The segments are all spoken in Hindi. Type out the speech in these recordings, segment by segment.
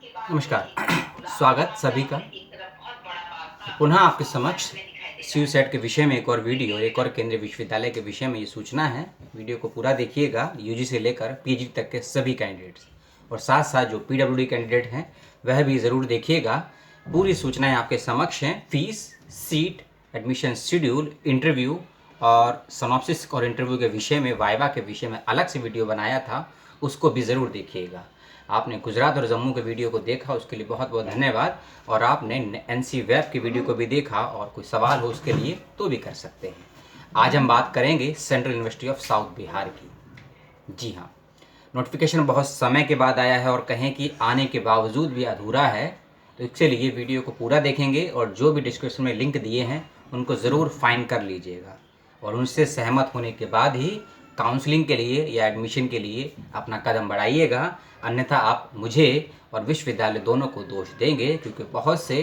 नमस्कार। स्वागत सभी का पुनः आपके समक्ष सीयूसेट के विषय में एक और वीडियो, एक और केंद्रीय विश्वविद्यालय के विषय में ये सूचना है। वीडियो को पूरा देखिएगा, यूजी से लेकर पीजी तक के सभी कैंडिडेट्स, और साथ साथ जो पीडब्ल्यूडी कैंडिडेट हैं वह भी ज़रूर देखिएगा। पूरी सूचनाएं आपके समक्ष हैं। Fees, seat, admission schedule, interview और सिनॉप्सिस और इंटरव्यू के विषय में, वाइवा के विषय में अलग से वीडियो बनाया था, उसको भी ज़रूर देखिएगा। आपने गुजरात और जम्मू के वीडियो को देखा, उसके लिए बहुत बहुत धन्यवाद। और आपने एनसी वेब की वीडियो को भी देखा, और कोई सवाल हो उसके लिए तो भी कर सकते हैं। आज हम बात करेंगे central university of south Bihar की। जी हाँ, नोटिफिकेशन बहुत समय के बाद आया है और कहें कि आने के बावजूद भी अधूरा है, तो इसके लिए वीडियो को पूरा देखेंगे और जो भी डिस्क्रिप्शन में लिंक दिए हैं उनको ज़रूर फाइंड कर लीजिएगा, और उनसे सहमत होने के बाद ही काउंसलिंग के लिए या एडमिशन के लिए अपना कदम बढ़ाइएगा। अन्यथा आप मुझे और विश्वविद्यालय दोनों को दोष देंगे, क्योंकि बहुत से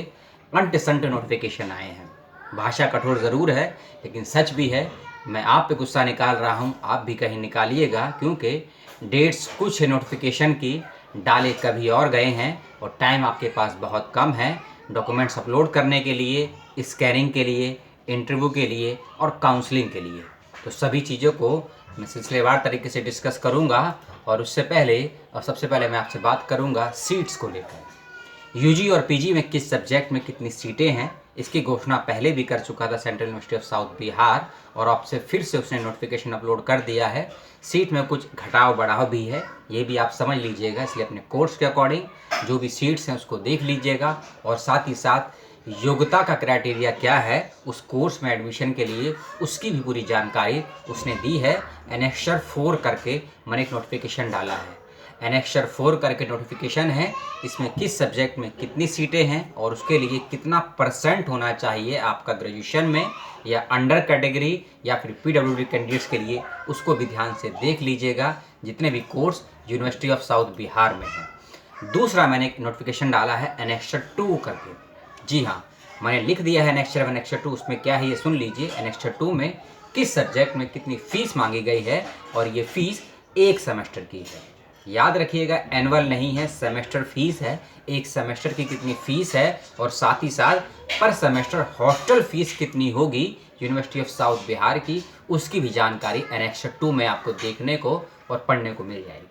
अंट-संट नोटिफिकेशन आए हैं। भाषा कठोर ज़रूर है, लेकिन सच भी है। मैं आप पे गुस्सा निकाल रहा हूँ, आप भी कहीं निकालिएगा, क्योंकि डेट्स कुछ नोटिफिकेशन की डाले कभी और गए हैं और टाइम आपके पास बहुत कम है डॉक्यूमेंट्स अपलोड करने के लिए, स्कैनिंग के लिए, इंटरव्यू के लिए और काउंसलिंग के लिए। तो सभी चीज़ों को मैं सिलसिलेवार तरीके से डिस्कस करूंगा, और उससे पहले और सबसे पहले मैं आपसे बात करूंगा सीट्स को लेकर। यूजी और पीजी में किस सब्जेक्ट में कितनी सीटें हैं, इसकी घोषणा पहले भी कर चुका था central university of south Bihar, और आपसे फिर से उसने नोटिफिकेशन अपलोड कर दिया है। सीट में कुछ घटाव बढ़ाव भी है, ये भी आप समझ लीजिएगा। इसलिए अपने कोर्स के अकॉर्डिंग जो भी सीट्स हैं उसको देख लीजिएगा, और साथ ही साथ योग्यता का क्राइटेरिया क्या है उस कोर्स में एडमिशन के लिए, उसकी भी पूरी जानकारी उसने दी है। एनेक्सचर 4 करके मैंने एक नोटिफिकेशन डाला है। एनेक्सचर 4 करके नोटिफिकेशन है, इसमें किस सब्जेक्ट में कितनी सीटें हैं और उसके लिए कितना % होना चाहिए आपका ग्रेजुएशन में या अंडर कैटेगरी या फिर पीडब्ल्यूडी कैंडिडेट्स के लिए, उसको भी ध्यान से देख लीजिएगा, जितने भी course university of south Bihar में हैं। दूसरा मैंने एक नोटिफिकेशन डाला है एनेक्सचर 2 करके। जी हाँ, मैंने लिख दिया है एनेक्सचर 1, एनेक्सचर 2। उसमें क्या है ये सुन लीजिए। एनेक्सचर 2 में किस सब्जेक्ट में कितनी फीस मांगी गई है, और ये फीस एक सेमेस्टर की है। याद रखिएगा, एनुअल नहीं है, सेमेस्टर फीस है। एक सेमेस्टर की कितनी फीस है, और साथ ही साथ पर सेमेस्टर हॉस्टल फीस कितनी होगी यूनिवर्सिटी ऑफ साउथ बिहार की, उसकी भी जानकारी एनेक्सचर 2 में आपको देखने को और पढ़ने को मिल जाएगी।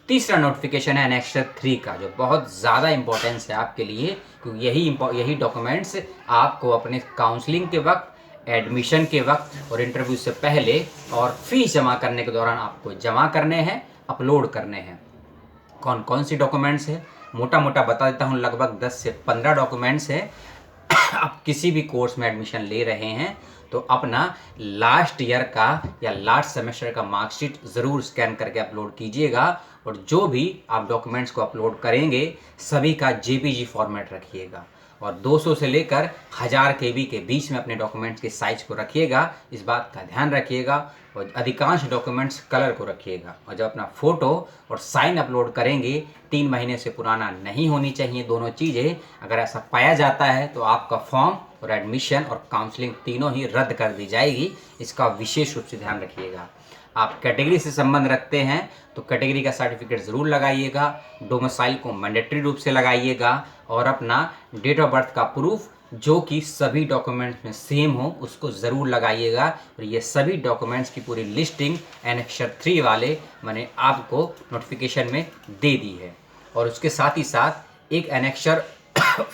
तीसरा नोटिफिकेशन है एनेक्सचर 3 का, जो बहुत ज़्यादा इंपॉर्टेंस है आपके लिए, क्योंकि यही डॉक्यूमेंट्स आपको अपने काउंसलिंग के वक्त, एडमिशन के वक्त और इंटरव्यू से पहले और फीस जमा करने के दौरान आपको जमा करने हैं, अपलोड करने हैं। कौन कौन सी डॉक्यूमेंट्स है, मोटा मोटा बता देता हूँ। लगभग 10 से 15 डॉक्यूमेंट्स है। आप किसी भी कोर्स में एडमिशन ले रहे हैं तो अपना लास्ट ईयर का या लास्ट सेमेस्टर का मार्कशीट ज़रूर स्कैन करके अपलोड कीजिएगा, और जो भी आप डॉक्यूमेंट्स को अपलोड करेंगे सभी का जेपीजी फॉर्मेट रखिएगा, और 200 से लेकर 1000 केबी के बीच में अपने डॉक्यूमेंट्स के साइज को रखिएगा। इस बात का ध्यान रखिएगा, और अधिकांश डॉक्यूमेंट्स कलर को रखिएगा। और जब अपना फ़ोटो और साइन अपलोड करेंगे, 3 महीने से पुराना नहीं होनी चाहिए दोनों चीज़ें। अगर ऐसा पाया जाता है तो आपका फॉर्म और एडमिशन और काउंसलिंग तीनों ही रद्द कर दी जाएगी। इसका विशेष रूप से ध्यान रखिएगा। आप कैटेगरी से संबंध रखते हैं तो कैटेगरी का सर्टिफिकेट ज़रूर लगाइएगा। डोमिसाइल को मैंडेटरी रूप से लगाइएगा, और अपना डेट ऑफ बर्थ का प्रूफ जो कि सभी डॉक्यूमेंट्स में सेम हो उसको ज़रूर लगाइएगा। और ये सभी डॉक्यूमेंट्स की पूरी लिस्टिंग एनेक्सचर 3 वाले मैंने आपको नोटिफिकेशन में दे दी है। और उसके साथ ही साथ एक एनेक्सचर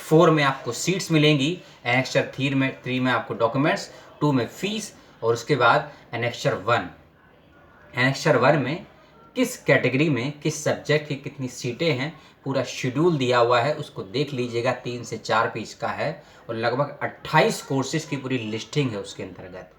4 में आपको सीट्स मिलेंगी, एनेक्सचर 3 में आपको डॉक्यूमेंट्स, 2 में फीस, और उसके बाद एनेक्सचर 1। एनेक्सचर 1 में किस कैटेगरी में किस सब्जेक्ट की कितनी सीटें हैं, पूरा शेड्यूल दिया हुआ है, उसको देख लीजिएगा। 3 से 4 पेज का है, और लगभग 28 कोर्सेज की पूरी लिस्टिंग है उसके अंतर्गत।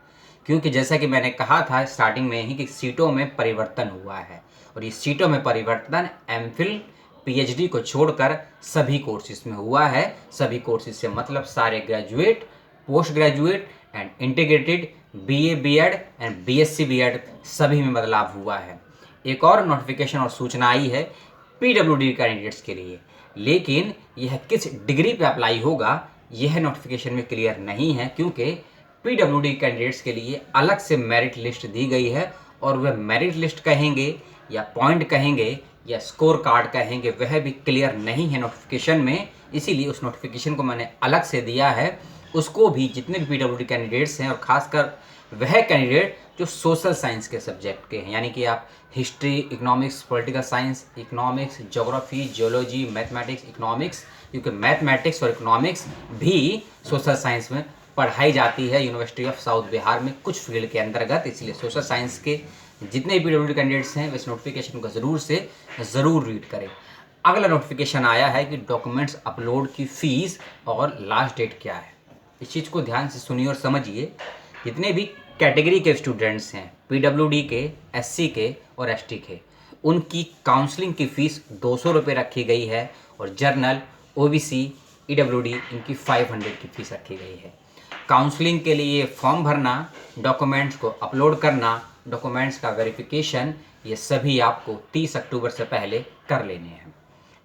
क्योंकि जैसा कि मैंने कहा था स्टार्टिंग में ही कि सीटों में परिवर्तन हुआ है, और ये सीटों में परिवर्तन एमफिल पीएचडी को छोड़कर सभी कोर्सेज में हुआ है। सभी कोर्सेज से मतलब सारे graduate, post graduate and integrated, BA BEd and BSc BEd सभी में बदलाव हुआ है। एक और नोटिफिकेशन और सूचना आई है पीडब्ल्यूडी कैंडिडेट्स के लिए, लेकिन यह किस डिग्री पे अप्लाई होगा यह नोटिफिकेशन में क्लियर नहीं है, क्योंकि पीडब्ल्यूडी कैंडिडेट्स के लिए अलग से मेरिट लिस्ट दी गई है, और वह मेरिट लिस्ट कहेंगे या पॉइंट कहेंगे या स्कोर कार्ड कहेंगे वह भी क्लियर नहीं है नोटिफिकेशन में, इसीलिए उस नोटिफिकेशन को मैंने अलग से दिया है। उसको भी जितने भी पीडब्ल्यूडी कैंडिडेट्स हैं और ख़ासकर वह कैंडिडेट जो सोशल साइंस के सब्जेक्ट के हैं, यानी कि आप history, economics, political science, economics, geography, geology, mathematics, economics, क्योंकि मैथमेटिक्स और इकोनॉमिक्स भी सोशल साइंस में पढ़ाई जाती है यूनिवर्सिटी ऑफ साउथ बिहार में कुछ फील्ड के अंतर्गत, इसलिए सोशल साइंस के जितने भी पीडब्ल्यूडी कैंडिडेट्स हैं इस नोटिफिकेशन को ज़रूर रीड करें। अगला नोटिफिकेशन आया है कि डॉक्यूमेंट्स अपलोड की फ़ीस और लास्ट डेट क्या है। इस चीज़ को ध्यान से सुनिए और समझिए। जितने भी कैटेगरी के स्टूडेंट्स हैं, पीडब्ल्यूडी के, एससी के और एसटी के, उनकी काउंसलिंग की फ़ीस 200 रुपये रखी गई है और जर्नल, ओबीसी, ईडब्ल्यूडी इनकी 500 की फ़ीस रखी गई है। काउंसलिंग के लिए फॉर्म भरना, डॉक्यूमेंट्स को अपलोड करना, डॉक्यूमेंट्स का वेरिफिकेशन, ये सभी आपको 30 अक्टूबर से पहले कर लेने हैं।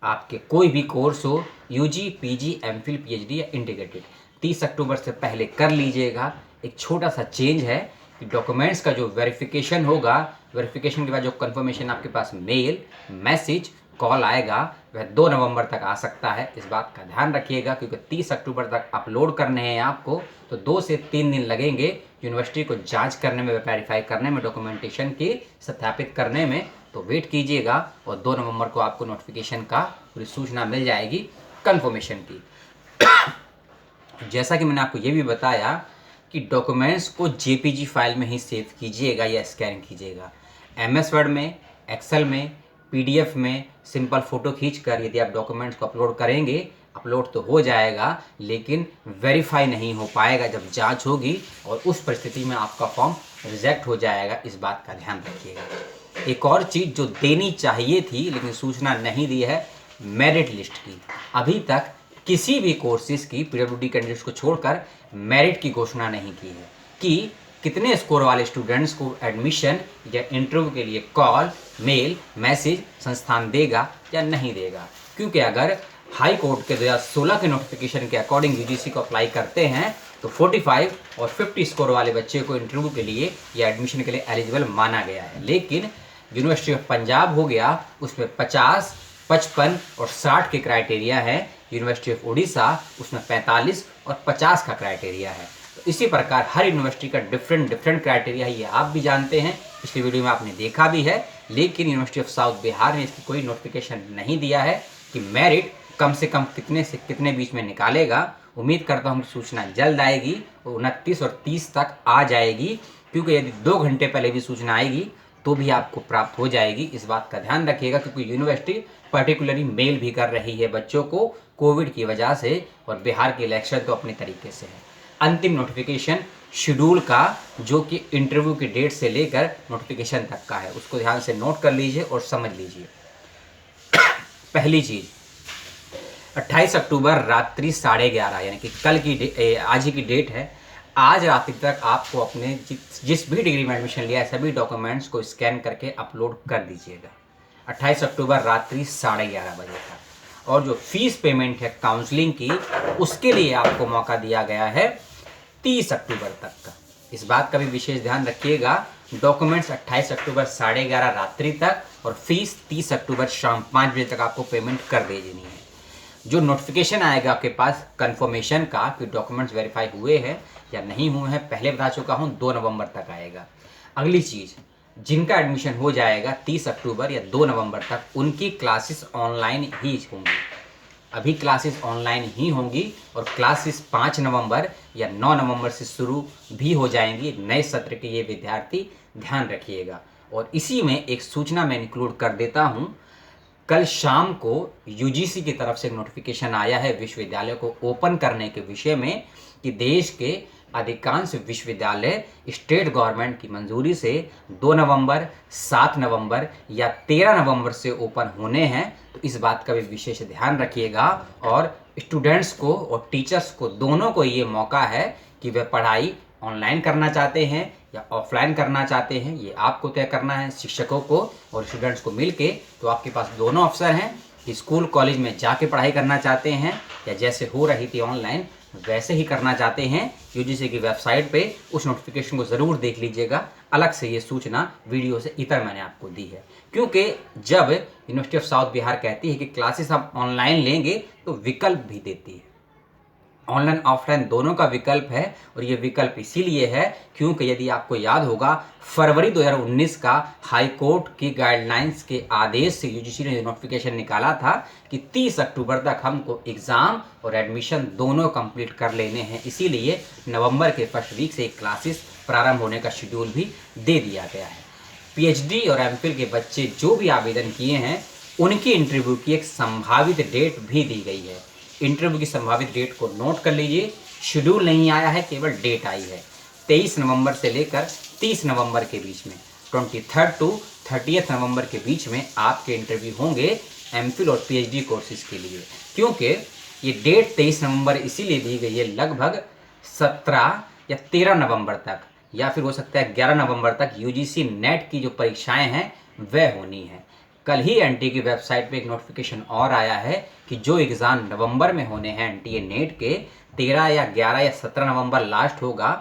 आपके कोई भी कोर्स हो, यूजी, पीजी, एमफिल, पीएचडी या इंटीग्रेटेड, 30 अक्टूबर से पहले कर लीजिएगा। एक छोटा सा चेंज है कि डॉक्यूमेंट्स का जो वेरिफिकेशन होगा, वेरिफिकेशन के बाद जो कंफर्मेशन आपके पास मेल, मैसेज, कॉल आएगा वह 2 नवंबर तक आ सकता है। इस बात का ध्यान रखिएगा, क्योंकि 30 अक्टूबर तक अपलोड करने हैं आपको, तो 2 से 3 दिन लगेंगे यूनिवर्सिटी को जांच करने में, वेरीफाई करने में, डॉक्यूमेंटेशन की सत्यापित करने में। तो वेट कीजिएगा और 2 नवंबर को आपको नोटिफिकेशन का पूरी सूचना मिल जाएगी कन्फर्मेशन की। जैसा कि मैंने आपको ये भी बताया कि डॉक्यूमेंट्स को जेपीजी फाइल में ही सेव कीजिएगा या स्कैन कीजिएगा। एमएस वर्ड में, एक्सेल में, पीडीएफ में सिंपल फ़ोटो खींचकर यदि आप डॉक्यूमेंट्स को अपलोड करेंगे, अपलोड तो हो जाएगा लेकिन वेरीफाई नहीं हो पाएगा जब जांच होगी, और उस परिस्थिति में आपका फॉर्म रिजेक्ट हो जाएगा। इस बात का ध्यान रखिएगा। एक और चीज़ जो देनी चाहिए थी लेकिन सूचना नहीं दी है, मेरिट लिस्ट की। अभी तक किसी भी कोर्सेज की पीडब्ल्यूडी कैंडिडेट्स को छोड़कर मेरिट की घोषणा नहीं की है कि कितने स्कोर वाले स्टूडेंट्स को एडमिशन या इंटरव्यू के लिए कॉल, मेल, मैसेज संस्थान देगा या नहीं देगा। क्योंकि अगर हाई कोर्ट के 2016 के नोटिफिकेशन के अकॉर्डिंग यूजीसी को अप्लाई करते हैं तो 45 और 50 स्कोर वाले बच्चे को इंटरव्यू के लिए या एडमिशन के लिए एलिजिबल माना गया है। लेकिन यूनिवर्सिटी ऑफ पंजाब हो गया, उसमें 50, 55 और 60 के क्राइटेरिया है। यूनिवर्सिटी ऑफ उड़ीसा उसमें 45 और 50 का क्राइटेरिया है। तो इसी प्रकार हर यूनिवर्सिटी का डिफरेंट क्राइटेरिया है, ये आप भी जानते हैं, पिछली वीडियो में आपने देखा भी है। लेकिन यूनिवर्सिटी ऑफ साउथ बिहार ने इसकी कोई नोटिफिकेशन नहीं दिया है कि मेरिट कम से कम कितने से कितने बीच में निकालेगा। उम्मीद करता हूँ सूचना जल्द आएगी, 29 और 30 तक आ जाएगी, क्योंकि यदि 2 घंटे पहले भी सूचना आएगी तो भी आपको प्राप्त हो जाएगी। इस बात का ध्यान रखिएगा, क्योंकि यूनिवर्सिटी पर्टिकुलरली मेल भी कर रही है बच्चों को कोविड की वजह से, और बिहार के इलेक्शन तो अपने तरीके से है। अंतिम नोटिफिकेशन शेड्यूल का, जो कि इंटरव्यू की डेट से लेकर नोटिफिकेशन तक का है, उसको ध्यान से नोट कर लीजिए और समझ लीजिए। पहली चीज़, 28 अक्टूबर रात्रि 11:30, यानी कि कल की आज ही की डेट है, आज रात्रि तक आपको अपने जिस भी डिग्री में एडमिशन लिया है सभी डॉक्यूमेंट्स को स्कैन करके अपलोड कर दीजिएगा 28 अक्टूबर रात्रि 11:30 बजे तक। और जो फीस पेमेंट है काउंसलिंग की, उसके लिए आपको मौका दिया गया है 30 अक्टूबर तक का। इस बात का भी विशेष ध्यान रखिएगा। डॉक्यूमेंट्स 28 अक्टूबर 11:30 रात्रि तक और फीस 30 अक्टूबर शाम 5 बजे तक आपको पेमेंट कर देनी है। जो नोटिफिकेशन आएगा आपके पास कंफर्मेशन का कि डॉक्यूमेंट्स वेरीफाई हुए हैं या नहीं हुए हैं, पहले बता चुका हूँ, 2 नवंबर तक आएगा। अगली चीज़, जिनका एडमिशन हो जाएगा 30 अक्टूबर या 2 नवंबर तक, उनकी क्लासेस ऑनलाइन ही होंगी। अभी क्लासेस ऑनलाइन ही होंगी और क्लासेस 5 नवंबर या 9 नवंबर से शुरू भी हो जाएंगी। नए सत्र के ये विद्यार्थी ध्यान रखिएगा। और इसी में एक सूचना मैं इंक्लूड कर देता हूँ, कल शाम को यूजीसी की तरफ से नोटिफिकेशन आया है विश्वविद्यालय को ओपन करने के विषय में कि देश के अधिकांश विश्वविद्यालय स्टेट गवर्नमेंट की मंजूरी से 2 नवंबर, 7 नवंबर या 13 नवंबर से ओपन होने हैं। तो इस बात का भी विशेष ध्यान रखिएगा। और स्टूडेंट्स को और टीचर्स को दोनों को ये मौका है कि वे पढ़ाई ऑनलाइन करना चाहते हैं या ऑफलाइन करना चाहते हैं, ये आपको तय करना है, शिक्षकों को और स्टूडेंट्स को मिलके। तो आपके पास दोनों अवसर हैं कि स्कूल कॉलेज में जाके पढ़ाई करना चाहते हैं या जैसे हो रही थी ऑनलाइन वैसे ही करना चाहते हैं यूजीसी की वेबसाइट पे उस नोटिफिकेशन को ज़रूर देख लीजिएगा। अलग से ये सूचना वीडियो से इतर मैंने आपको दी है, क्योंकि जब यूनिवर्सिटी ऑफ साउथ बिहार कहती है कि क्लासेस आप ऑनलाइन लेंगे तो विकल्प भी देती है, ऑनलाइन ऑफलाइन दोनों का विकल्प है। और ये विकल्प इसीलिए है क्योंकि यदि आपको याद होगा फरवरी 2019 का हाई कोर्ट की गाइडलाइंस के आदेश से यूजीसी ने नोटिफिकेशन निकाला था कि 30 अक्टूबर तक हमको एग्ज़ाम और एडमिशन दोनों कंप्लीट कर लेने हैं। इसीलिए नवंबर के फर्स्ट वीक से क्लासेस प्रारंभ होने का शेड्यूल भी दे दिया गया है। पीएचडी और एमफिल के बच्चे जो भी आवेदन किए हैं उनकी इंटरव्यू की एक संभावित डेट भी दी गई है। इंटरव्यू की संभावित डेट को नोट कर लीजिए। शेड्यूल नहीं आया है, केवल डेट आई है। 23 नवंबर से लेकर 30 नवंबर के बीच में, 23 टू 30 नवंबर के बीच में आपके इंटरव्यू होंगे एमफिल और पीएचडी कोर्सेज के लिए। क्योंकि ये डेट 23 नवंबर इसीलिए दी गई है, लगभग 17 या 13 नवंबर तक, या फिर हो सकता है 11 नवंबर तक यूजीसी नेट की जो परीक्षाएं हैं वह होनी है। कल ही एनटीए की वेबसाइट पे एक नोटिफिकेशन और आया है कि जो एग्ज़ाम नवंबर में होने हैं एनटीए नेट के 13 या 11 या 17 नवंबर लास्ट होगा।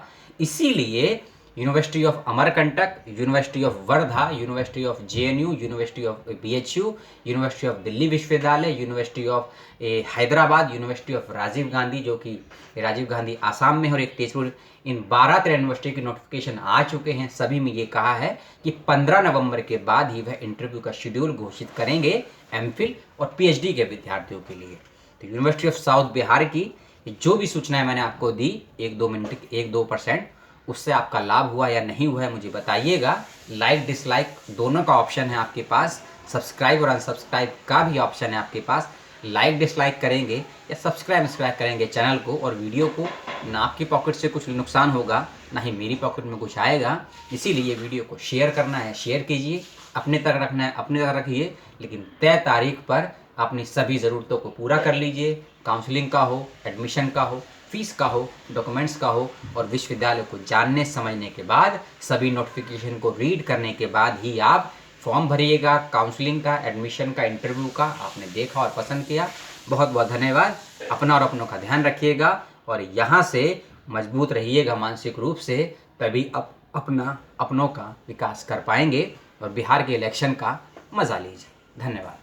इसीलिए university of Amarkantak, university of Wardha, university of JNU, university of BHU, university of Delhi विश्वविद्यालय, university of Hyderabad, university of Rajiv Gandhi जो कि राजीव गांधी आसाम में है, और एक तेजपुर, इन 12-13 यूनिवर्सिटी के नोटिफिकेशन आ चुके हैं। सभी में ये कहा है कि 15 नवंबर के बाद ही वह इंटरव्यू का शेड्यूल घोषित करेंगे एमफिल और पीएचडी के विद्यार्थियों के लिए। तो यूनिवर्सिटी ऑफ साउथ बिहार की जो भी सूचनाएं मैंने आपको दी 1-2% उससे आपका लाभ हुआ या नहीं हुआ है मुझे बताइएगा। लाइक डिसलाइक दोनों का ऑप्शन है आपके पास, सब्सक्राइब और अनसब्सक्राइब का भी ऑप्शन है आपके पास। लाइक डिसलाइक करेंगे या सब्सक्राइब करेंगे चैनल को और वीडियो को, ना आपकी पॉकेट से कुछ नुकसान होगा ना ही मेरी पॉकेट में कुछ आएगा। इसीलिए वीडियो को शेयर करना है, शेयर कीजिए, अपने तक रखना है अपने तक रखिए, लेकिन तय तारीख पर अपनी सभी ज़रूरतों को पूरा कर लीजिए। काउंसलिंग का हो, एडमिशन का हो, फीस का हो, डॉक्यूमेंट्स का हो, और विश्वविद्यालय को जानने समझने के बाद सभी नोटिफिकेशन को रीड करने के बाद ही आप फॉर्म भरिएगा। काउंसलिंग का, एडमिशन का, इंटरव्यू का आपने देखा और पसंद किया, बहुत बहुत धन्यवाद। अपना और अपनों का ध्यान रखिएगा और यहाँ से मजबूत रहिएगा मानसिक रूप से, तभी अपनों का विकास कर पाएंगे और बिहार के इलेक्शन का मज़ा लीजिए। धन्यवाद।